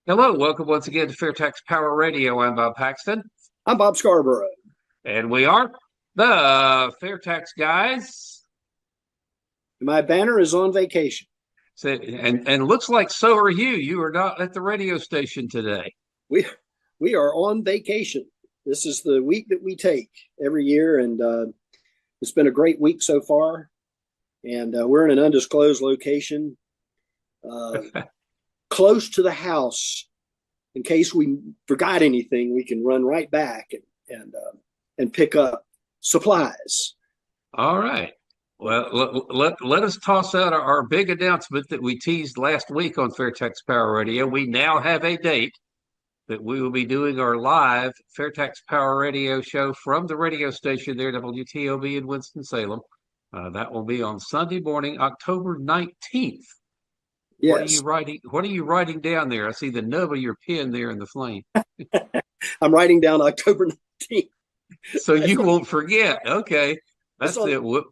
Hello, welcome once again to FAIRtax Power Radio. I'm Bob Paxton, I'm Bob Scarborough. and we are the FAIRtax Guys. My banner is on vacation. So, and looks like so are you. You are not at the radio station today. We we are on vacation. This is the week that we take every year, and it's been a great week so far. And we're in an undisclosed location, uh, close to the house. In case we forgot anything, we can run right back and pick up supplies. All right. Well, let us toss out our big announcement that we teased last week on FAIRtax Power Radio. We now have a date that we will be doing our live FAIRtax Power Radio show from the radio station there, WTOB in Winston-Salem. That will be on Sunday morning, October 19th. What are you Yes, writing? What are you writing down there? I see the nub of your pen there in the flame. I'm writing down October 19th. So That's you on, won't forget. Okay. that's That's on it.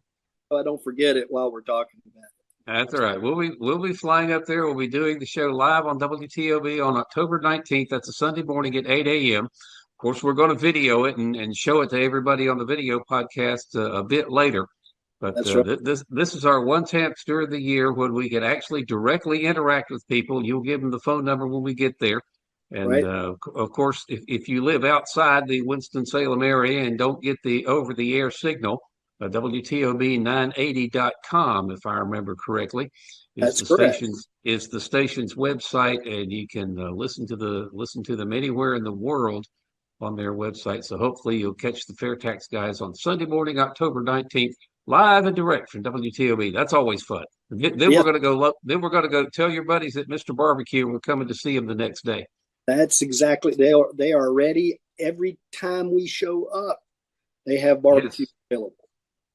so I don't forget it while we're talking about That's all right. We'll be flying up there. We'll be doing the show live on WTOB on October 19th. That's a Sunday morning at 8 a.m. Of course, we're going to video it and show it to everybody on the video podcast a bit later. it. But That's right. this is our one chance during the year when we can actually directly interact with people. You'll give them the phone number when we get there. And Right. of course, if you live outside the Winston-Salem area and don't get the over-the-air signal, WTOB980.com, if I remember correctly, is That's the correct. station's website, and you can listen to them anywhere in the world on their website. So hopefully you'll catch the FAIRtax Guys on Sunday morning, October 19th, live and direct from WTOB. That's always fun. Then we're Yeah, going to go. Then we're going to go tell your buddies at Mr. Barbecue we're coming to see them the next day. that's exactly they are ready every time we show up. They have barbecue Yes. available.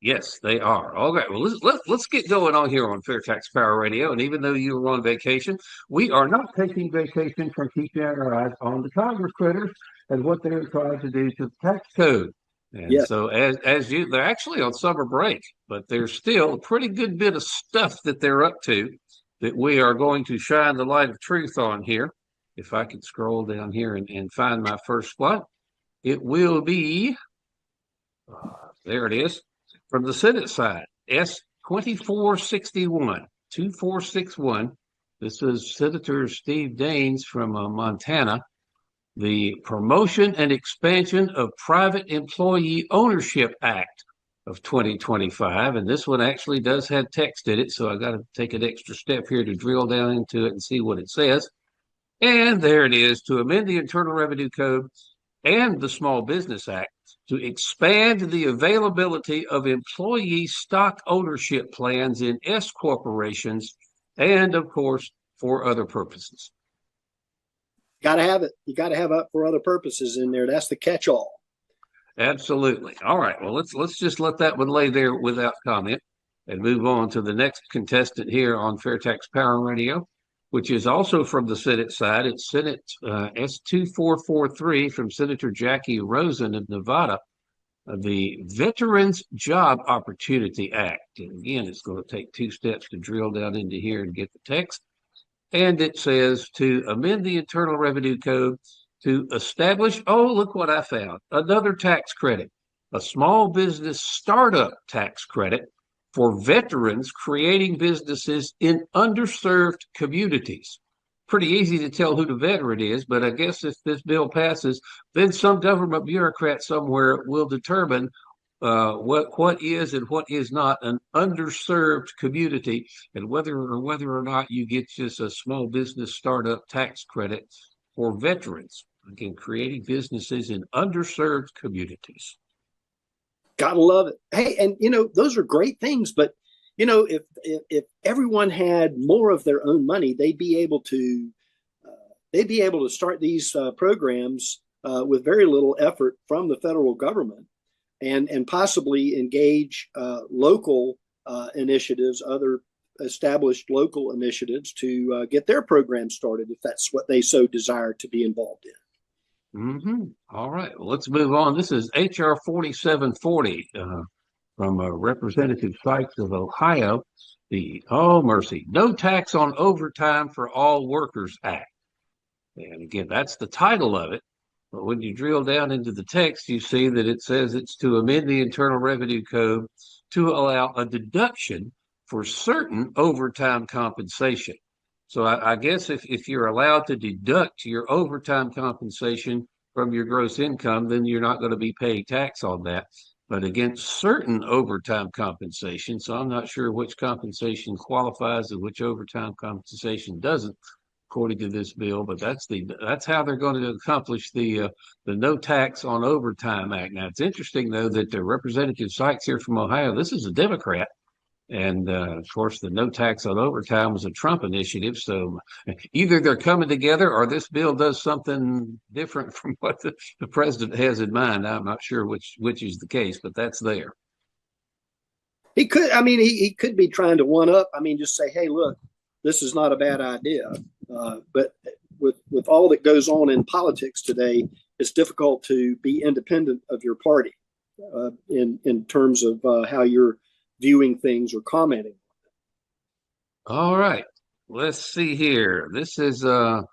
Yes, they are. All right. Well, let's get going on here on FAIRtax Power Radio. And even though you were on vacation, we are not taking vacation from keeping our eyes on the Congress critters and what they're trying to do to the tax code. And Yes, so, they're actually on summer break, but there's still a pretty good bit of stuff that they're up to that we are going to shine the light of truth on here. If I could scroll down here and find my first spot, it will be there. It is from the Senate side, S 2461, 2461. This is Senator Steve Daines from Montana. The Promotion and Expansion of Private Employee Ownership Act of 2025. And this one actually does have text in it, so I got to take an extra step here to drill down into it and see what it says. And there it is, to amend the Internal Revenue Code and the Small Business Act to expand the availability of employee stock ownership plans in S corporations and, of course, for other purposes. got to have it. You got to have it for other purposes in there. That's the catch-all. Absolutely. All right. Well, let's just let that one lay there without comment and move on to the next contestant here on FAIRtax Power Radio, which is also from the Senate side. It's Senate S2443 from Senator Jackie Rosen of Nevada, the Veterans Job Opportunity Act. And again, it's going to take two steps to drill down into here and get the text. And it says to amend the Internal Revenue Code to establish, oh, look what I found, another tax credit, a small business startup tax credit for veterans creating businesses in underserved communities. Pretty easy to tell who the veteran is, but I guess if this bill passes, then some government bureaucrat somewhere will determine what is and what is not an underserved community, and whether or not you get just a small business startup tax credit for veterans. Again, creating businesses in underserved communities. Gotta love it. Hey, and those are great things, but if everyone had more of their own money, they'd be able to start these programs with very little effort from the federal government, and possibly engage local initiatives, other established local initiatives to get their program started if that's what they so desire to be involved in. All right, well, let's move on. This is HR 4740 from Representative Sykes of Ohio. The, oh mercy, No Tax on Overtime for All Workers Act. And again, that's the title of it. But when you drill down into the text, you see that it says it's to amend the Internal Revenue Code to allow a deduction for certain overtime compensation. So I guess if you're allowed to deduct your overtime compensation from your gross income, then you're not going to be paying tax on that. But against certain overtime compensation, so I'm not sure which compensation qualifies and which overtime compensation doesn't, according to this bill. But that's how they're going to accomplish the No Tax on Overtime Act. Now it's interesting though that the Representative Sykes here from Ohio, this is a Democrat. And of course, the no tax on overtime was a Trump initiative. So either they're coming together or this bill does something different from what the president has in mind. I'm not sure which is the case, but that's there. He could, I mean, he could be trying to one up. I mean, just say, hey, look, this is not a bad idea. But with all that goes on in politics today, it's difficult to be independent of your party in terms of how you're viewing things or commenting. All right. Let's see here. This is the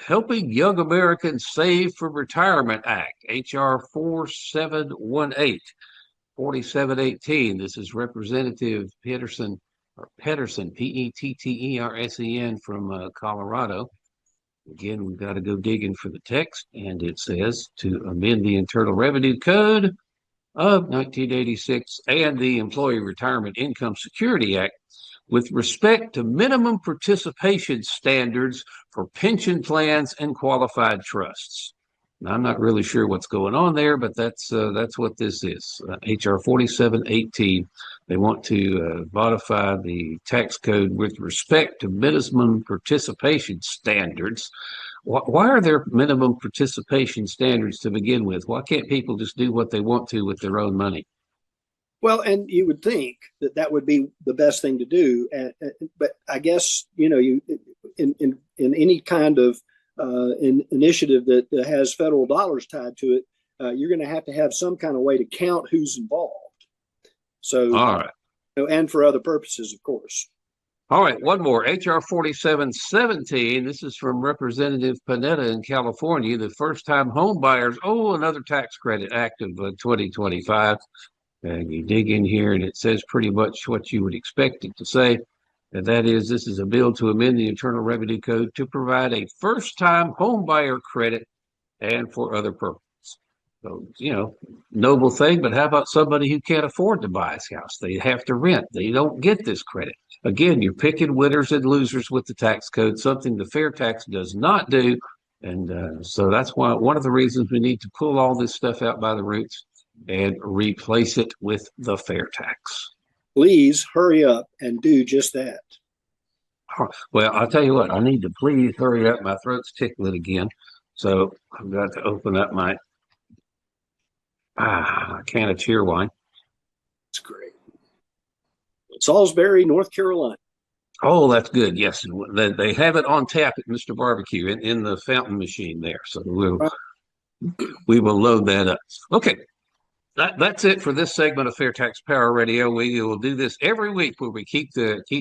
Helping Young Americans Save for Retirement Act, H.R. 4718. This is Representative Pedersen, Pettersen, from Colorado. Again, we've got to go digging for the text, and it says to amend the Internal Revenue Code of 1986 and the Employee Retirement Income Security Act with respect to minimum participation standards for pension plans and qualified trusts. Now, I'm not really sure what's going on there, but that's what this is. HR 4718. They want to modify the tax code with respect to minimum participation standards. Why are there minimum participation standards to begin with? Why can't people just do what they want to with their own money? Well, and you would think that would be the best thing to do, but I guess you in any kind of initiative that has federal dollars tied to it, you're going to have some kind of way to count who's involved. So, all right, and for other purposes, of course. All right, one more. H.R. 4717. This is from Representative Panetta in California. The First-Time Home Buyers, another tax credit act of 2025. And you dig in here, and it says pretty much what you would expect it to say. And that is, this is a bill to amend the Internal Revenue Code to provide a first-time home buyer credit and for other purposes. So, noble thing, but how about somebody who can't afford to buy his house? They have to rent. They don't get this credit. Again, you're picking winners and losers with the tax code, something the FAIRtax does not do. And so that's why one of the reasons we need to pull all this stuff out by the roots and replace it with the FAIRtax. Please hurry up and do just that. Well, I'll tell you what, I need to please hurry up. My throat's tickling again. So I've got to open up my can of cheer wine. It's great. Salisbury, North Carolina. Oh, that's good. Yes, they have it on tap at Mr. Barbecue in the fountain machine there. So we will load that up. Okay, that's it for this segment of FAIRtax Power Radio. We will do this every week where we keep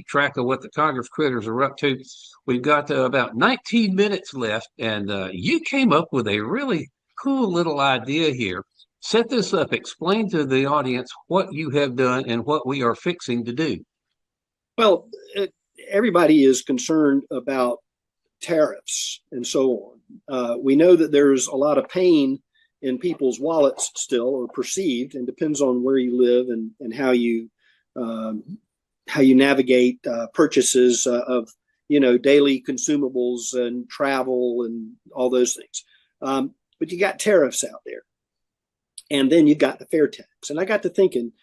track of what the Congress critters are up to. We've got about 19 minutes left, and you came up with a really cool little idea here. Set this up. Explain to the audience what you have done and what we are fixing to do. Well, everybody is concerned about tariffs and so on. We know that there's a lot of pain in people's wallets still, or perceived, and depends on where you live and how you navigate purchases of daily consumables and travel and all those things. But you got tariffs out there. And then you got the FAIRtax. And I got to thinking,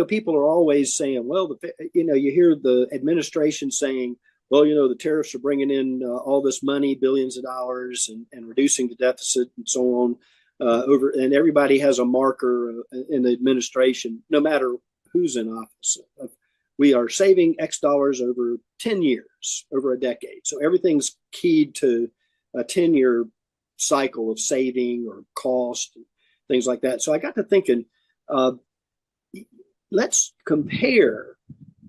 people are always saying, well, you hear the administration saying, well, the tariffs are bringing in all this money, billions of dollars, and reducing the deficit and so on. And everybody has a marker in the administration, no matter who's in office. We are saving X dollars over 10 years, over a decade. So everything's keyed to a 10-year cycle of saving or cost, things like that. So I got to thinking, let's compare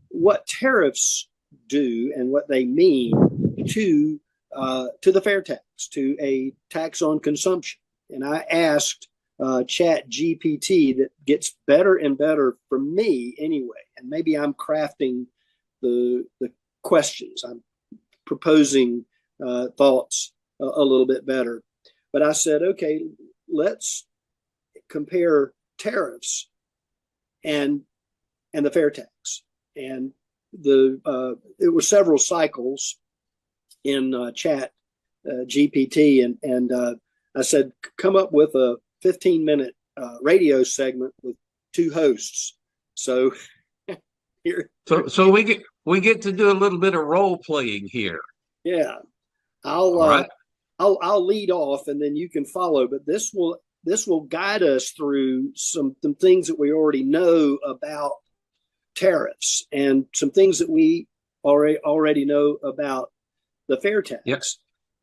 what tariffs do and what they mean to to the fair tax, to a tax on consumption. And I asked Chat GPT, that gets better and better for me anyway. And maybe I'm crafting the questions. I'm proposing thoughts a little bit better. But I said, okay, let's compare tariffs and the fair tax. And it was several cycles in Chat GPT, and I said, come up with a 15-minute radio segment with two hosts. So here, so we get to do a little bit of role playing here. Yeah, I'll lead off, and then you can follow. But this will guide us through some things that we already know about tariffs, and some things that we already know about the fair tax. Yep.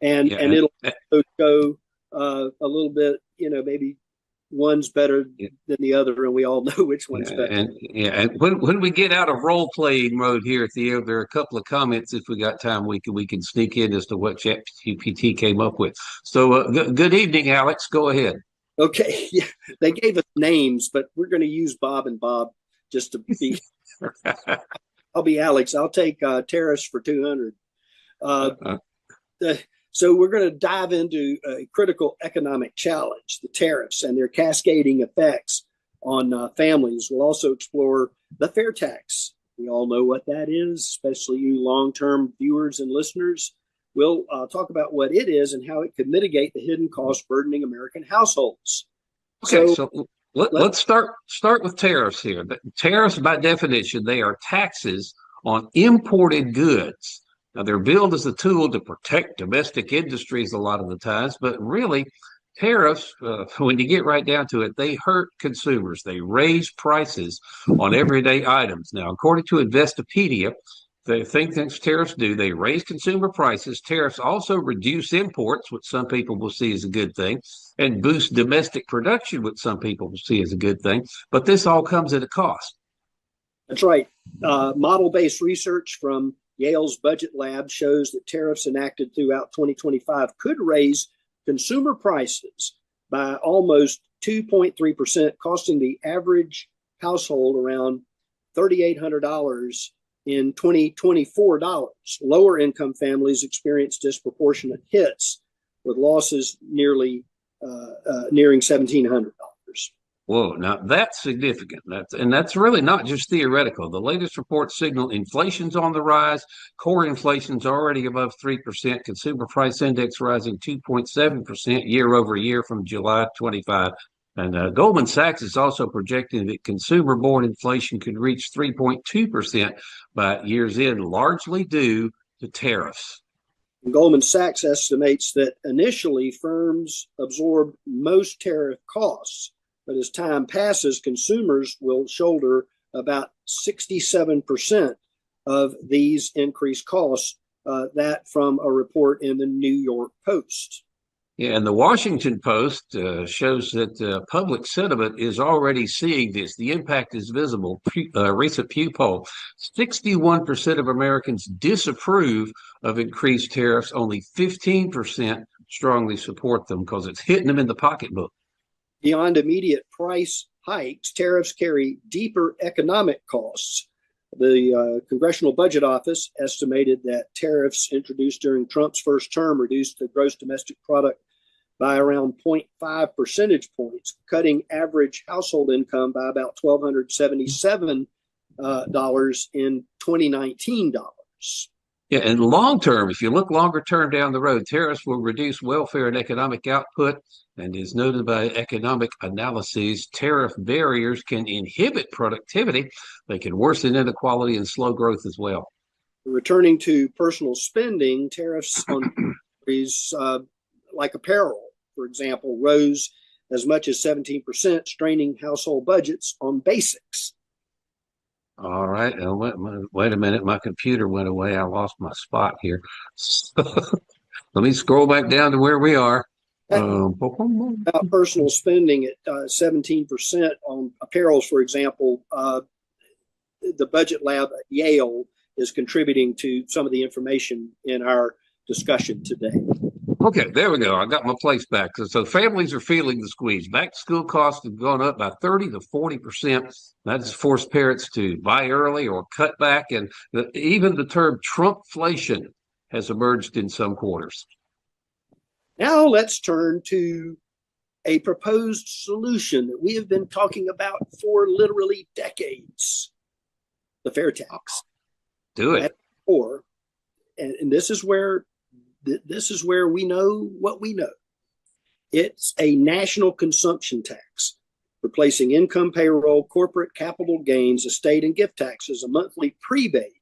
And it'll go a little bit, maybe one's better than the other, and we all know which one's better. And when we get out of role playing mode here at the end, there are a couple of comments, if we got time, we can sneak in as to what ChatGPT came up with. So good evening, Alex. Go ahead. Okay, yeah, they gave us names, but we're going to use Bob and Bob just to be. I'll be Alex. I'll take tariffs for 200. So we're going to dive into a critical economic challenge, the tariffs and their cascading effects on families. We'll also explore the fair tax. We all know what that is, especially you long-term viewers and listeners. We'll talk about what it is and how it could mitigate the hidden costs burdening American households. Okay, so let's start with tariffs here. Tariffs, by definition, they are taxes on imported goods. Now, they're billed as a tool to protect domestic industries a lot of the times, but really, tariffs, when you get right down to it, they hurt consumers. They raise prices on everyday items. Now, according to Investopedia, the things tariffs do, they raise consumer prices. Tariffs also reduce imports, which some people will see as a good thing, and boost domestic production, which some people will see as a good thing. But this all comes at a cost. That's right. Model-based research from Yale's Budget Lab shows that tariffs enacted throughout 2025 could raise consumer prices by almost 2.3%, costing the average household around $3,800 in 2024 dollars. Lower income families experience disproportionate hits, with losses nearing $1,700. Whoa, now that's significant. That's really not just theoretical. The latest reports signal inflation's on the rise. Core inflation's already above 3%. Consumer price index rising 2.7% year over year from July 25. And Goldman Sachs is also projecting that consumer-borne inflation could reach 3.2% by year's end, largely due to tariffs. Goldman Sachs estimates that initially firms absorb most tariff costs, but as time passes, consumers will shoulder about 67% of these increased costs, that from a report in the New York Post. Yeah, and the Washington Post shows that public sentiment is already seeing this. The impact is visible. Recent Pew poll, 61% of Americans disapprove of increased tariffs. Only 15% strongly support them because it's hitting them in the pocketbook. Beyond immediate price hikes, tariffs carry deeper economic costs. The Congressional Budget Office estimated that tariffs introduced during Trump's first term reduced the gross domestic product by around 0.5 percentage points, cutting average household income by about $1,277 in 2019 dollars. Yeah, and long term, if you look longer term down the road, tariffs will reduce welfare and economic output. And as noted by economic analyses, tariff barriers can inhibit productivity. They can worsen inequality and slow growth as well. Returning to personal spending, tariffs on categories like apparel, for example, rose as much as 17%, straining household budgets on basics. All right. Wait a minute. My computer went away. I lost my spot here. Let me scroll back down to where we are. About personal spending at 17% on apparels, for example, the Budget Lab at Yale is contributing to some of the information in our discussion today. Okay, there we go. I got my place back. So families are feeling the squeeze. Back to school costs have gone up by 30 to 40%. That has forced parents to buy early or cut back. And even the term Trumpflation has emerged in some quarters. Now let's turn to a proposed solution that we have been talking about for literally decades, the FAIRtax. Do it. And this is where we know what we know. It's a national consumption tax, replacing income, payroll, corporate capital gains, estate, and gift taxes. A monthly prebate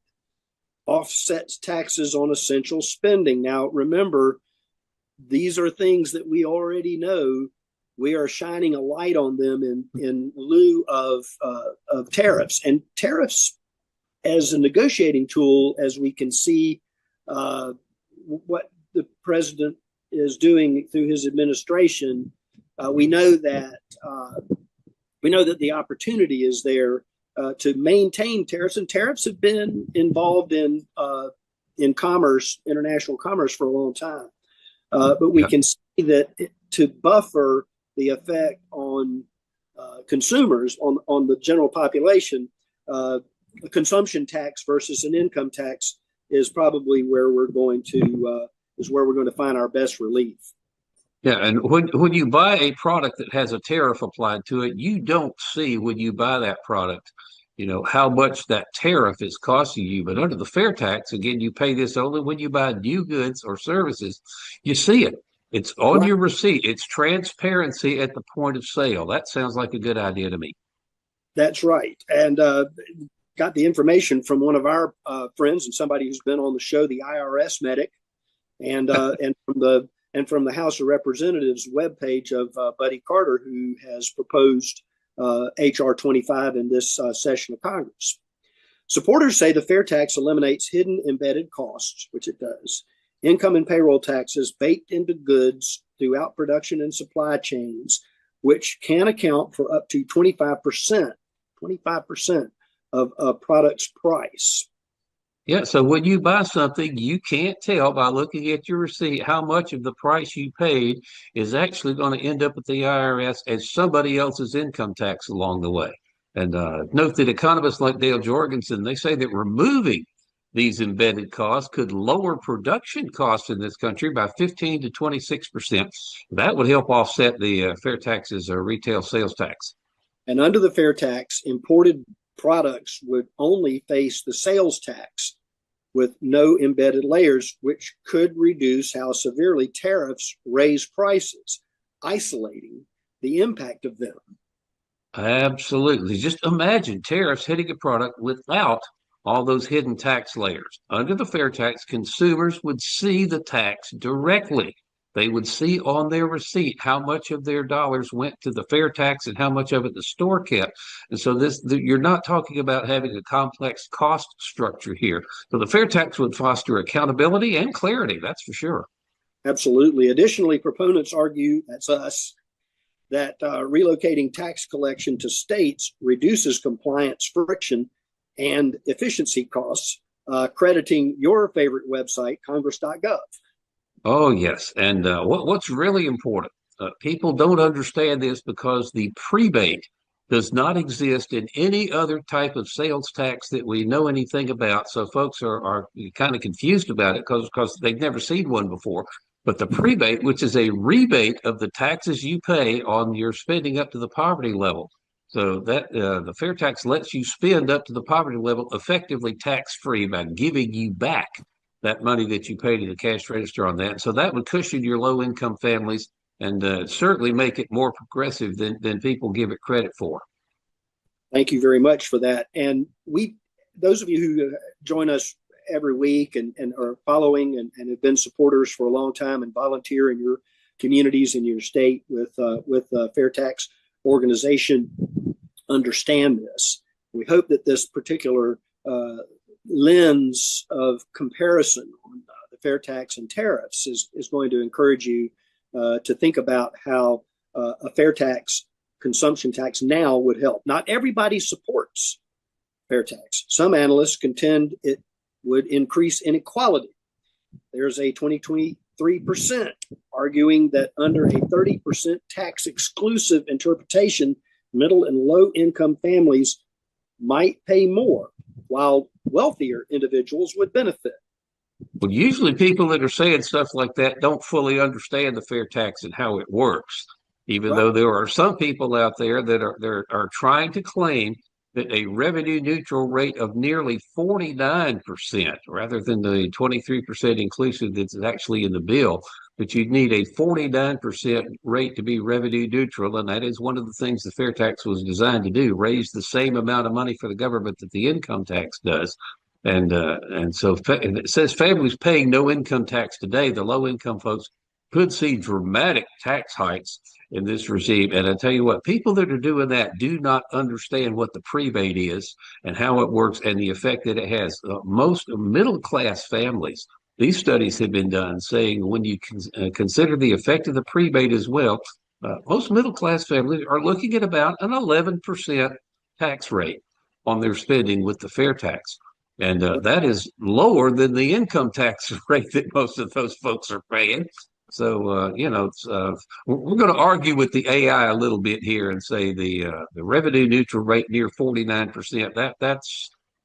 offsets taxes on essential spending. Now, remember, these are things that we already know. We are shining a light on them in lieu of tariffs. And tariffs as a negotiating tool, as we can see what the president is doing through his administration, we know that the opportunity is there to maintain tariffs, and tariffs have been involved in commerce, international commerce, for a long time. But we can see that to buffer the effect on consumers, on the general population, a consumption tax versus an income tax is probably where we're going to find our best relief. Yeah, and when you buy a product that has a tariff applied to it, you don't see when you buy that product, how much that tariff is costing you. But under the FAIRtax, again, you pay this only when you buy new goods or services. You see it. It's on your receipt. It's transparency at the point of sale. That sounds like a good idea to me. That's right. And got the information from one of our friends and somebody who's been on the show, the IRS medic, and from the House of Representatives webpage of Buddy Carter, who has proposed HR 25 in this session of Congress. Supporters say the FAIRtax eliminates hidden embedded costs, which it does. Income and payroll taxes baked into goods throughout production and supply chains, which can account for up to 25% of a product's price. Yeah, so when you buy something, you can't tell by looking at your receipt how much of the price you paid is actually going to end up at the IRS as somebody else's income tax along the way. And note that economists like Dale Jorgensen, they say that removing these embedded costs could lower production costs in this country by 15 to 26%. That would help offset the FAIRtax's retail sales tax. And under the FAIRtax, imported products would only face the sales tax with no embedded layers, which could reduce how severely tariffs raise prices, isolating the impact of them. Absolutely. Just imagine tariffs hitting a product without all those hidden tax layers. Under the FAIRtax, consumers would see the tax directly. They would see on their receipt how much of their dollars went to the FAIRtax and how much of it the store kept. And so you're not talking about having a complex cost structure here. So the FAIRtax would foster accountability and clarity, that's for sure. Absolutely. Additionally, proponents argue, that's us, that relocating tax collection to states reduces compliance friction and efficiency costs, crediting your favorite website, congress.gov. Oh, yes. And what's really important, people don't understand this because the prebate does not exist in any other type of sales tax that we know anything about. So folks are kind of confused about it because they've never seen one before. But the prebate, which is a rebate of the taxes you pay on your spending up to the poverty level. So that the FAIRtax lets you spend up to the poverty level effectively tax-free by giving you back that money that you pay to the cash register on that. So that would cushion your low-income families and certainly make it more progressive than people give it credit for. Thank you very much for that. And those of you who join us every week and are following and have been supporters for a long time and volunteer in your communities in your state with FAIRtax organization understand this. We hope that this particular lens of comparison on the FAIRtax and tariffs is going to encourage you to think about how a FAIRtax consumption tax now would help. Not everybody supports FAIRtax. Some analysts contend it would increase inequality. There's a 23%, arguing that under a 30% tax exclusive interpretation, middle and low income families might pay more, while wealthier individuals would benefit. Well, usually people that are saying stuff like that don't fully understand the fair tax and how it works, even though there are some people out there that are trying to claim that a revenue neutral rate of nearly 49% rather than the 23% inclusive that's actually in the bill, but you'd need a 49% rate to be revenue neutral. And that is one of the things the fair tax was designed to do, raise the same amount of money for the government that the income tax does. And so it says families paying no income tax today, the low income folks could see dramatic tax hikes in this regime. And I tell you what, people that are doing that do not understand what the prebate is and how it works and the effect that it has. Most middle class families, these studies have been done saying when you consider the effect of the prebate as well, most middle class families are looking at about an 11% tax rate on their spending with the fair tax. And that is lower than the income tax rate that most of those folks are paying. So, we're going to argue with the AI a little bit here and say the revenue neutral rate near 49%.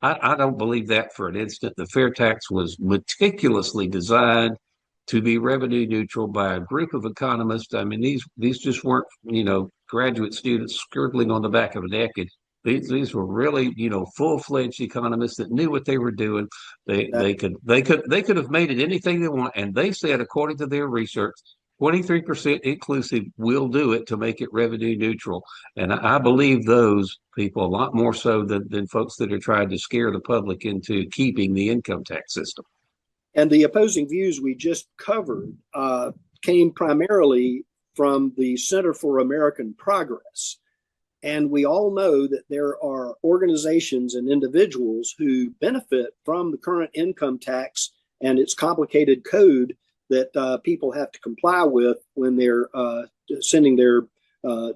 I don't believe that for an instant. The fair tax was meticulously designed to be revenue neutral by a group of economists. I mean, these just weren't, graduate students scribbling on the back of a napkin. These were really, full-fledged economists that knew what they were doing. They could have made it anything they want, and they said, according to their research, 23% inclusive will do it to make it revenue neutral. And I believe those people a lot more so than folks that are trying to scare the public into keeping the income tax system. And the opposing views we just covered came primarily from the Center for American Progress. And we all know that there are organizations and individuals who benefit from the current income tax and its complicated code that people have to comply with when they're sending their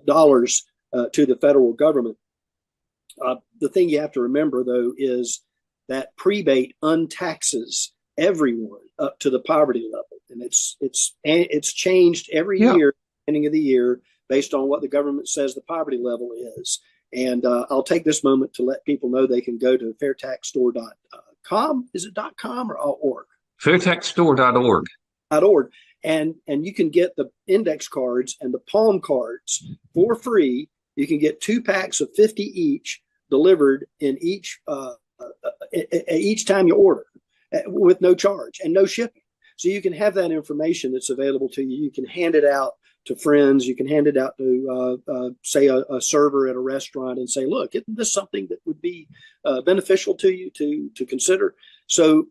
dollars to the federal government. The thing you have to remember, though, is that prebate untaxes everyone up to the poverty level, and it's changed every year, beginning of the year, based on what the government says the poverty level is. And I'll take this moment to let people know they can go to FAIRtaxstore.com. Is it .com or .org? FAIRtaxstore.org. .org. And you can get the index cards and the palm cards for free. You can get 2 packs of 50 each delivered in each time you order with no charge and no shipping. So you can have that information that's available to you. You can hand it out to friends. You can hand it out to, say, a server at a restaurant and say, look, isn't this something that would be beneficial to you to consider? So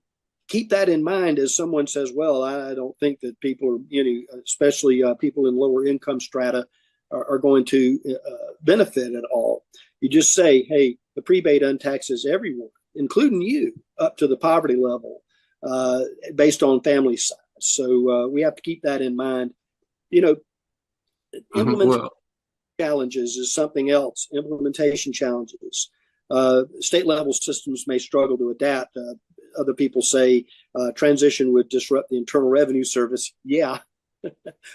keep that in mind as someone says, well, I don't think that people, especially people in lower income strata, are going to benefit at all. You just say, hey, the prebate untaxes everyone, including you, up to the poverty level based on family size. So we have to keep that in mind. Implementation challenges is something else. Implementation challenges. State level systems may struggle to adapt. Other people say transition would disrupt the Internal Revenue Service. Yeah,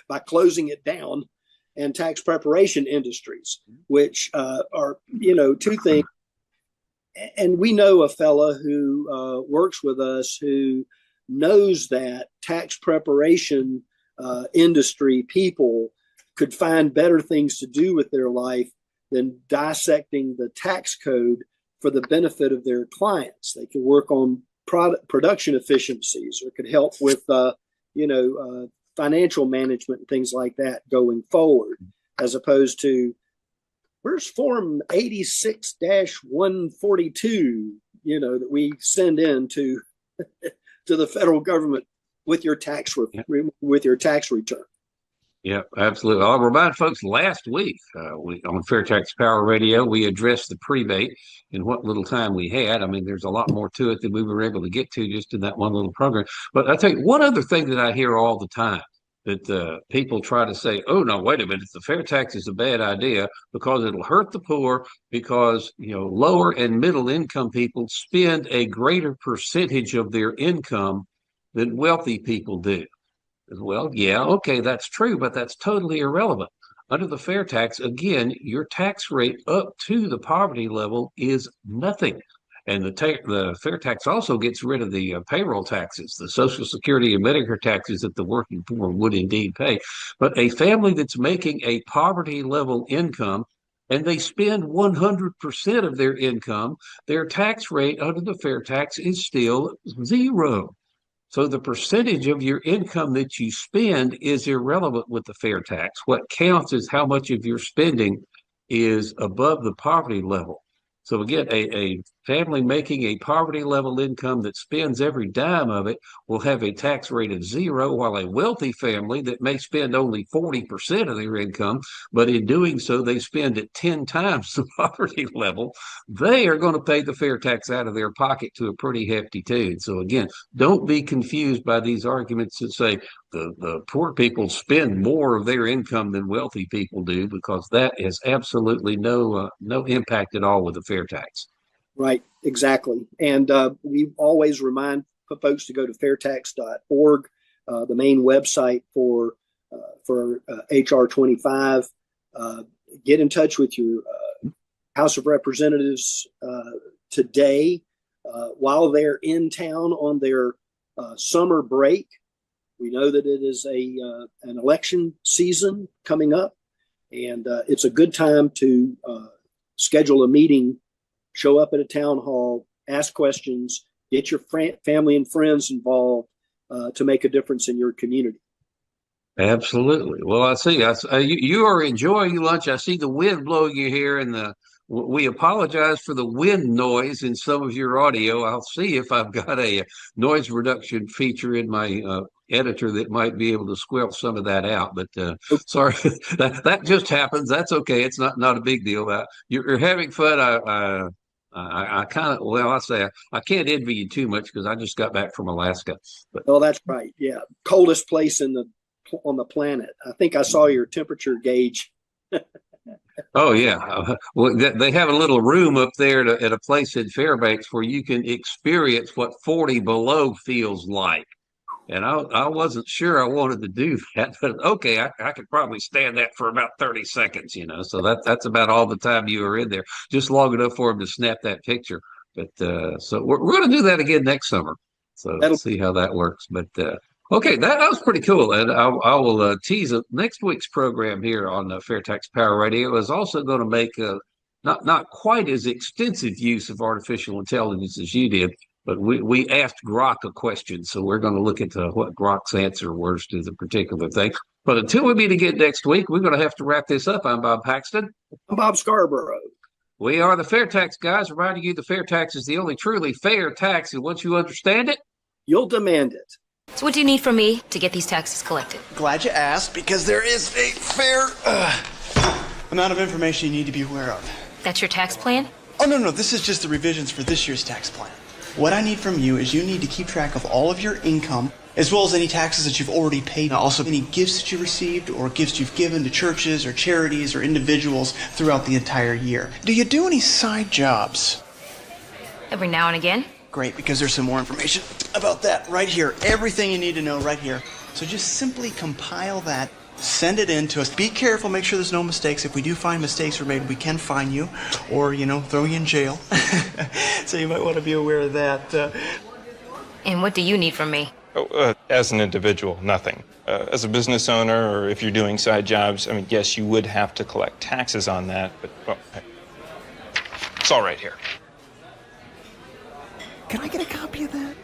by closing it down. And tax preparation industries, which are, two things. And we know a fella who works with us who knows that tax preparation industry people could find better things to do with their life than dissecting the tax code for the benefit of their clients. They could work on production efficiencies, or could help with, financial management and things like that going forward, as opposed to, where's Form 86-142, that we send in to the federal government with your tax return. Yeah, absolutely. I'll remind folks, last week on FAIRtax Power Radio, we addressed the prebate in what little time we had. I mean, there's a lot more to it than we were able to get to just in that one little program. But I think one other thing that I hear all the time, that people try to say, oh, no, wait a minute, the fair tax is a bad idea because it'll hurt the poor, because, lower and middle income people spend a greater percentage of their income than wealthy people do. Well, yeah, okay, that's true, but that's totally irrelevant. Under the fair tax, again, your tax rate up to the poverty level is nothing. And the fair tax also gets rid of the payroll taxes, the Social Security and Medicare taxes that the working poor would indeed pay. But a family that's making a poverty level income and they spend 100% of their income, their tax rate under the fair tax is still zero. So the percentage of your income that you spend is irrelevant with the fair tax. What counts is how much of your spending is above the poverty level. So again, a family making a poverty level income that spends every dime of it will have a tax rate of zero, while a wealthy family that may spend only 40% of their income, but in doing so, they spend at 10 times the poverty level, they are going to pay the fair tax out of their pocket to a pretty hefty tune. So again, don't be confused by these arguments that say the poor people spend more of their income than wealthy people do, because that has absolutely no impact at all with the fair tax. Right, exactly. And we always remind folks to go to FAIRtax.org, the main website for HR 25. Get in touch with your House of Representatives today while they're in town on their summer break. We know that it is an election season coming up, and it's a good time to schedule a meeting, show up at a town hall, ask questions, get your family and friends involved to make a difference in your community. Absolutely. Well, I see. You are enjoying lunch. I see the wind blowing you here, and we apologize for the wind noise in some of your audio. I'll see if I've got a noise reduction feature in my editor that might be able to squelch some of that out. But sorry, that just happens. That's okay. It's not a big deal. You're having fun. I kind of, well, I say I can't envy you too much because I just got back from Alaska. But oh, that's right. Yeah, coldest place on the planet. I think I saw your temperature gauge. oh yeah, well they have a little room up there at a place in Fairbanks where you can experience what 40 below feels like. And I wasn't sure I wanted to do that, but okay, I could probably stand that for about 30 seconds, So that's about all the time you were in there, just long enough for him to snap that picture. But so we're going to do that again next summer. So let's see how that works. But okay, that was pretty cool. And I will tease next week's program here on FAIRtax Power Radio is also going to make not quite as extensive use of artificial intelligence as you did. But we asked Grok a question, so we're going to look at what Grok's answer was to the particular thing. But until we meet again next week, we're going to have to wrap this up. I'm Bob Paxton. I'm Bob Scarborough. We are the FAIRtax Guys, reminding you the fair tax is the only truly fair tax, and once you understand it, you'll demand it. So what do you need from me to get these taxes collected? Glad you asked, because there is a fair amount of information you need to be aware of. That's your tax plan? Oh, no, this is just the revisions for this year's tax plan. What I need from you is you need to keep track of all of your income, as well as any taxes that you've already paid. Also, any gifts that you received or gifts you've given to churches or charities or individuals throughout the entire year. Do you do any side jobs? Every now and again. Great, because there's some more information about that right here. Everything you need to know right here. So just simply compile that, send it in to us. Be careful, make sure there's no mistakes. If we do find mistakes were made, we can fine you or, throw you in jail. So you might want to be aware of that. And what do you need from me? As an individual, nothing. As a business owner, or if you're doing side jobs, yes, you would have to collect taxes on that, but, it's all right here. Can I get a copy of that?